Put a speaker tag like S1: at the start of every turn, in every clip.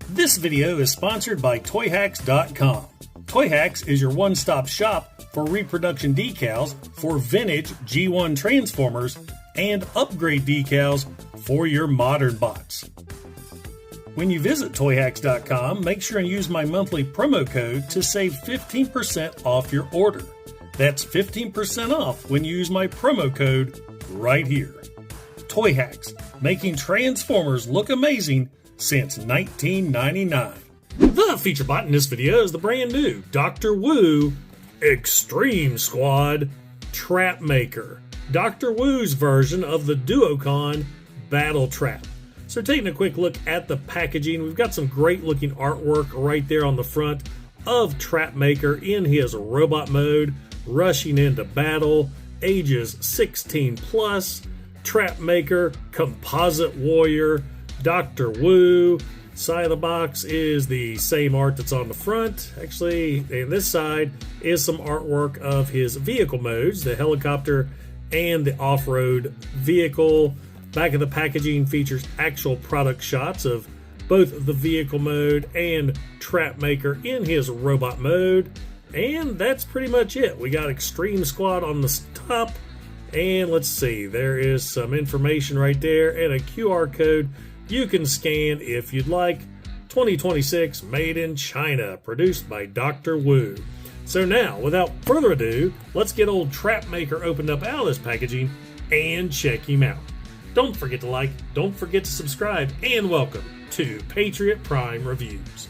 S1: This video is sponsored by Toyhax.com. Toyhax is your one-stop shop for reproduction decals for vintage G1 Transformers and upgrade decals for your modern bots. When you visit Toyhax.com, make sure and use my monthly promo code to save 15% off your order. That's 15% off when you use my promo code right here. Toyhax, making Transformers look amazing since 1999. The feature bot in this video is the brand new Dr. Wu Extreme Squad Trap Maker. Dr. Wu's version of the DuoCon Battletrap. So taking a quick look at the packaging, we've got some great looking artwork right there on the front of Trap Maker in his robot mode, rushing into battle, ages 16 plus, Trap Maker, Composite Warrior, Dr. Wu. Side of the box is the same art that's on the front. Actually, and this side is some artwork of his vehicle modes, the helicopter and the off-road vehicle. Back of the packaging features actual product shots of both the vehicle mode and Trap Maker in his robot mode. And that's pretty much it. We got Extreme Squad on the top. And let's see, there is some information right there and a QR code you can scan if you'd like. 2026, made in China, produced by Dr. Wu. So now, without further ado, let's get old Trap Maker opened up out of this packaging and check him out. Don't forget to like, don't forget to subscribe, and welcome to Patriot Prime Reviews.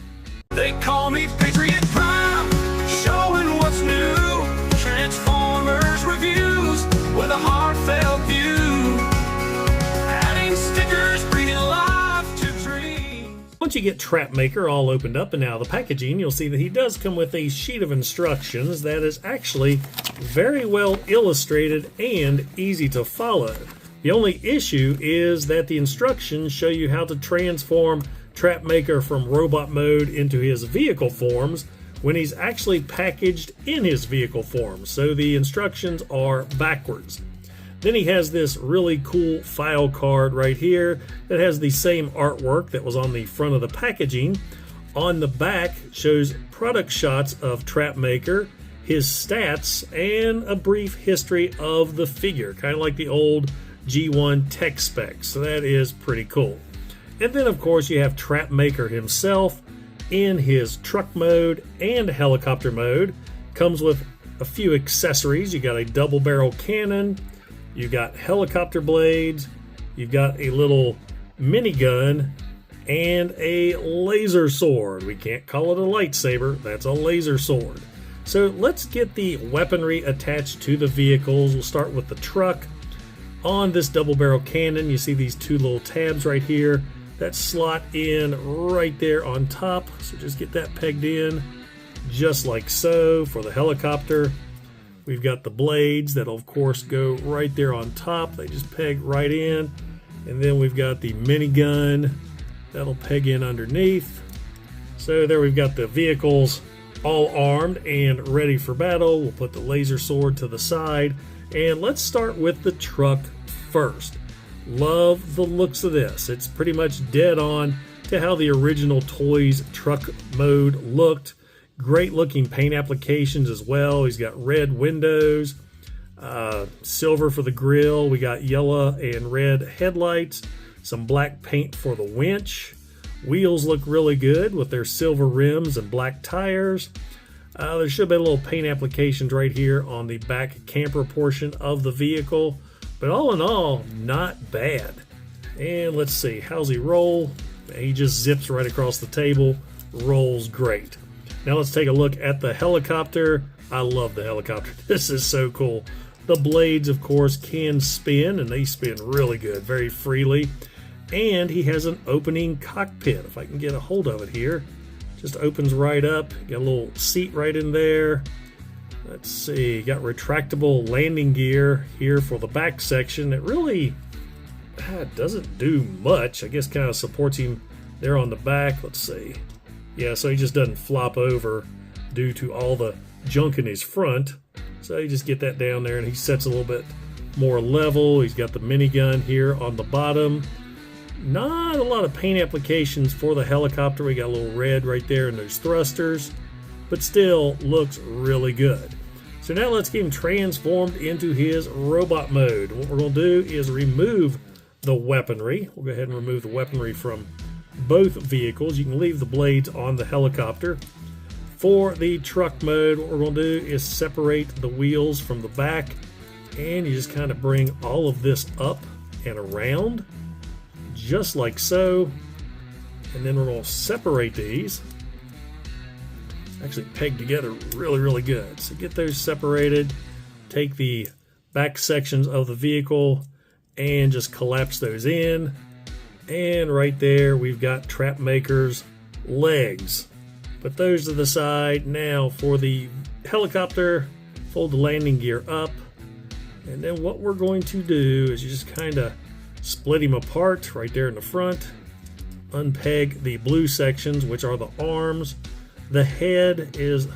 S2: They call me Patriot Prime, showing what's new. Transformers reviews with a heartfelt view. Adding stickers, bringing life to dreams.
S1: Once you get Trap Maker all opened up and out of the packaging, you'll see that he does come with a sheet of instructions that is actually very well illustrated and easy to follow. The only issue is that the instructions show you how to transform Trap Maker from robot mode into his vehicle forms when he's actually packaged in his vehicle form. So the instructions are backwards. Then he has this really cool file card right here that has the same artwork that was on the front of the packaging. On the back shows product shots of Trap Maker, his stats, and a brief history of the figure, kind of like the old G1 tech specs. So that is pretty cool. And then of course you have Trap Maker himself in his truck mode and helicopter mode. Comes with a few accessories. You got a double barrel cannon, you got helicopter blades, you've got a little minigun, and a laser sword. We can't call it a lightsaber, that's a laser sword. So let's get the weaponry attached to the vehicles. We'll start with the truck. On this double barrel cannon, you see these two little tabs right here that slot in right there on top. So just get that pegged in just like so. For the helicopter, we've got the blades that'll of course go right there on top. They just peg right in. And then we've got the minigun that'll peg in underneath. So there we've got the vehicles all armed and ready for battle. We'll put the laser sword to the side. And let's start with the truck first. Love the looks of this. It's pretty much dead on to how the original Toys truck mode looked. Great looking paint applications as well. He's got red windows, silver for the grille. We got yellow and red headlights, some black paint for the winch. Wheels look really good with their silver rims and black tires. There should be a little paint applications right here on the back camper portion of the vehicle. But all in all, not bad. And let's see, how's he roll? He just zips right across the table, rolls great. Now let's take a look at the helicopter. I love the helicopter. This is so cool. The blades, of course, can spin, and they spin really good, very freely. And he has an opening cockpit. If I can get a hold of it here. Just opens right up. Got a little seat right in there. Let's see, got retractable landing gear here for the back section. It really doesn't do much. I guess kind of supports him there on the back. Let's see. Yeah, so he just doesn't flop over due to all the junk in his front. So you just get that down there and he sets a little bit more level. He's got the minigun here on the bottom. Not a lot of paint applications for the helicopter. We got a little red right there in those thrusters, but still looks really good. So now let's get him transformed into his robot mode. What we're going to do is remove the weaponry. We'll go ahead and remove the weaponry from both vehicles. You can leave the blades on the helicopter. For the truck mode, what we're going to do is separate the wheels from the back, and you just kind of bring all of this up and around, just like so. And then we're going to separate these. Actually pegged together really good. So get those separated, take the back sections of the vehicle and just collapse those in. And right there we've got Trapmaker's legs. Put those to the side. Now for the helicopter, fold the landing gear up. And then what we're going to do is you just kind of split him apart right there in the front. Unpeg the blue sections, which are the arms. The head is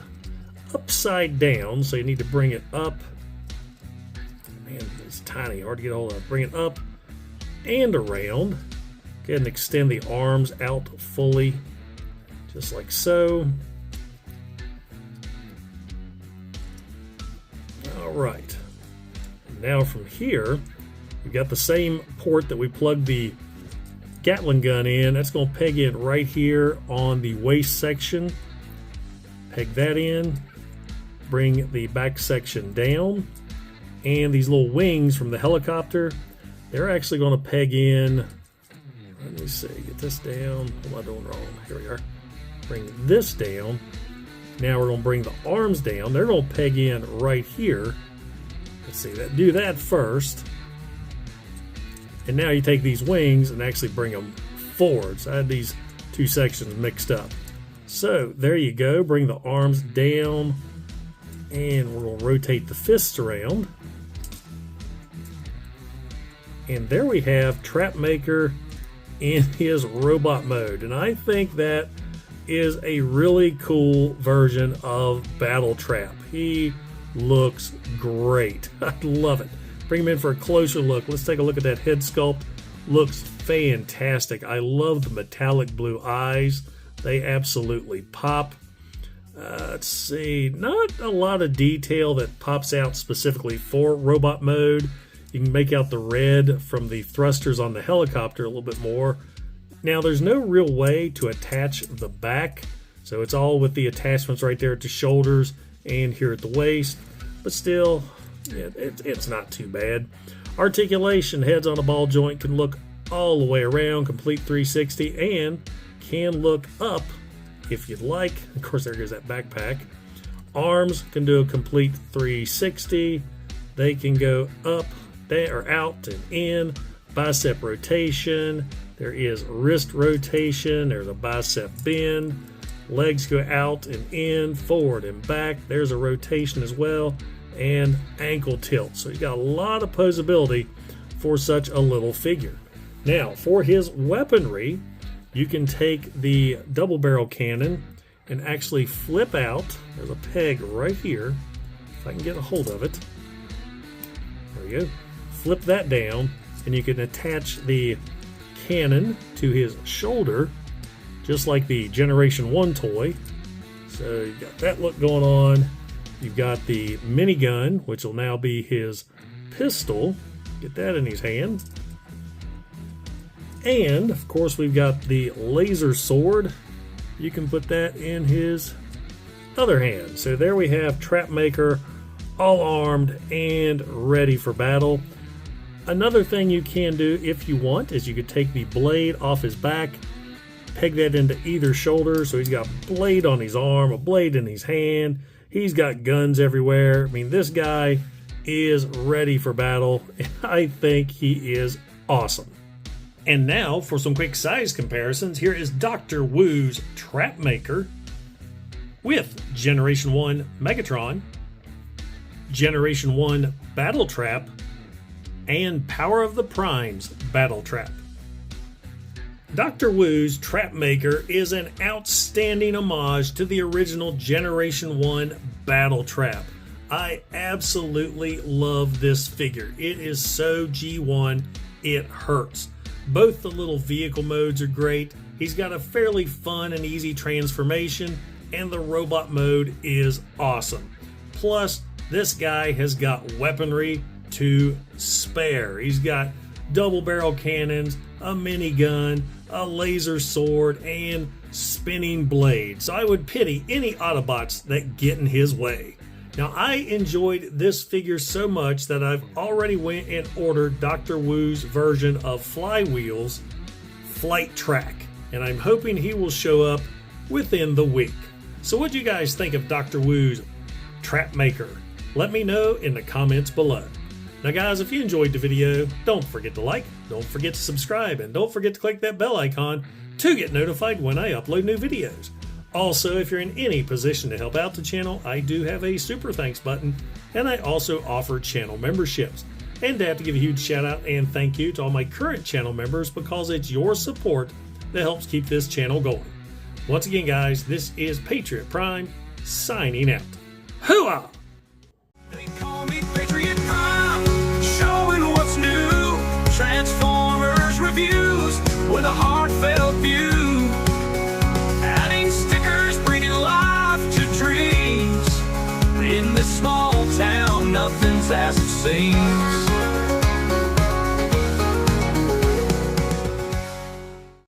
S1: upside down, so you need to bring it up. Man, it's tiny, hard to get a hold of. Bring it up and around. Go ahead and extend the arms out fully, just like so. All right. Now from here, we've got the same port that we plugged the Gatling gun in. That's going to peg in right here on the waist section. Peg that in. Bring the back section down. And these little wings from the helicopter, they're actually going to peg in. Let me see, get this down. What am I doing wrong? Here we are. Bring this down. Now we're going to bring the arms down. They're going to peg in right here. Let's see, do that first. And now you take these wings and actually bring them forward. So I had these two sections mixed up. So there you go. Bring the arms down. And we're going to rotate the fists around. And there we have Trapmaker in his robot mode. And I think that is a really cool version of Battletrap. He looks great. I love it. Bring him in for a closer look. Let's take a look at that head sculpt. Looks fantastic. I love the metallic blue eyes. They absolutely pop. Let's see. Not a lot of detail that pops out specifically for robot mode. You can make out the red from the thrusters on the helicopter a little bit more. Now, there's no real way to attach the back, so it's all with the attachments right there at the shoulders and here at the waist. But still, it's not too bad. Articulation, heads on a ball joint, can look all the way around, complete 360, and can look up if you'd like. Of course, there goes that backpack. Arms can do a complete 360. They can go up, or out and in. Bicep rotation. There is wrist rotation. There's a bicep bend. Legs go out and in, forward and back. There's a rotation as well. And ankle tilt. So you got a lot of posability for such a little figure. Now, for his weaponry, you can take the double barrel cannon and actually flip out. There's a peg right here. If I can get a hold of it. There you go. Flip that down, and you can attach the cannon to his shoulder, just like the Generation 1 toy. So you've got that look going on. You've got the minigun, which will now be his pistol. Get that in his hand. And, of course, we've got the laser sword. You can put that in his other hand. So there we have Trapmaker, all armed and ready for battle. Another thing you can do if you want is you could take the blade off his back, peg that into either shoulder. So he's got a blade on his arm, a blade in his hand. He's got guns everywhere. I mean, this guy is ready for battle, and I think he is awesome. And now, for some quick size comparisons, here is Dr. Wu's Trapmaker with Generation 1 Megatron, Generation 1 Battletrap, and Power of the Primes Battletrap. Dr. Wu's Trapmaker is an outstanding homage to the original Generation 1 Battletrap. I absolutely love this figure. It is so G1, it hurts. Both the little vehicle modes are great. He's got a fairly fun and easy transformation, and the robot mode is awesome. Plus, this guy has got weaponry to spare. He's got double barrel cannons, a minigun, a laser sword, and spinning blades. So I would pity any Autobots that get in his way. Now, I enjoyed this figure so much that I've already went and ordered Dr. Wu's version of Flywheel's Flight Track, and I'm hoping he will show up within the week. So what do you guys think of Dr. Wu's Trap Maker? Let me know in the comments below. Now guys, if you enjoyed the video, don't forget to like, don't forget to subscribe, and don't forget to click that bell icon to get notified when I upload new videos. Also, if you're in any position to help out the channel, I do have a super thanks button, and I also offer channel memberships. And I have to give a huge shout out and thank you to all my current channel members, because it's your support that helps keep this channel going. Once again guys, this is Patriot Prime, signing out. Hooah!
S2: They call me Patriot Prime, showing what's new. Transformers reviews with a heartfelt view. Adding stickers, bringing life to dreams. In this small town, nothing's as it seems.